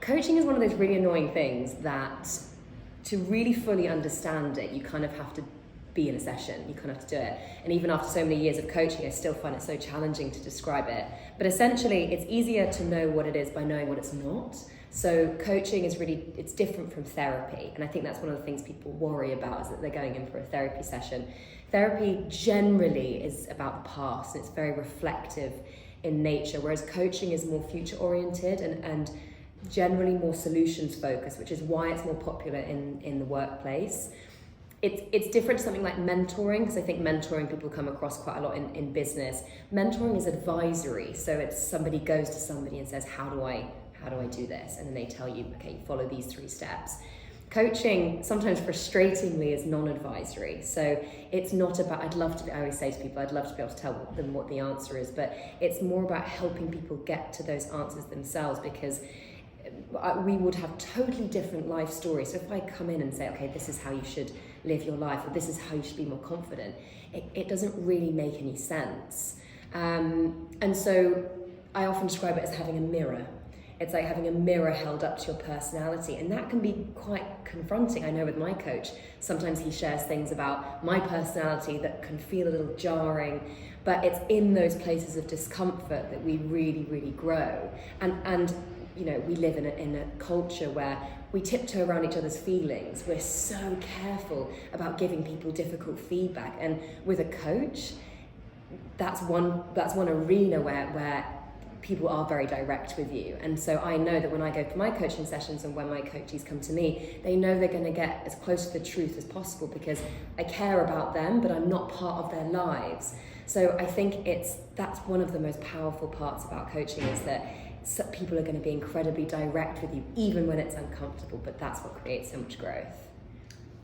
Coaching is one of those really annoying things that to really fully understand it, you kind of have to be in a session, you kind of have to do it. And even after so many years of coaching, I still find it so challenging to describe it. But essentially, it's easier to know what it is by knowing what it's not. So coaching is really, it's different from therapy. And I think that's one of the things people worry about, is that they're going in for a therapy session. Therapy generally is about the past, and it's very reflective in nature, whereas coaching is more future oriented and generally more solutions focused, which is why it's more popular in the workplace. It's different to something like mentoring, because I think mentoring people come across quite a lot in business. Mentoring is advisory, so it's somebody goes to somebody and says, how do I do this? And then they tell you, okay, follow these 3 steps. Coaching, sometimes frustratingly, is non-advisory. So it's not about, I always say to people, I'd love to be able to tell them what the answer is, but it's more about helping people get to those answers themselves, because we would have totally different life stories. So if I come in and say, okay, this is how you should live your life, or this is how you should be more confident, it doesn't really make any sense. And so I often describe it as having a mirror. It's like having a mirror held up to your personality, and that can be quite confronting. I know with my coach, sometimes he shares things about my personality that can feel a little jarring, but it's in those places of discomfort that we really, really grow. And you know, we live in a culture where we tiptoe around each other's feelings. We're so careful about giving people difficult feedback, and with a coach, that's one arena where people are very direct with you. And so I know that when I go for my coaching sessions and when my coachees come to me, they know they're going to get as close to the truth as possible, because I care about them, but I'm not part of their lives. So I think that's one of the most powerful parts about coaching, is that people are going to be incredibly direct with you, even when it's uncomfortable, but that's what creates so much growth.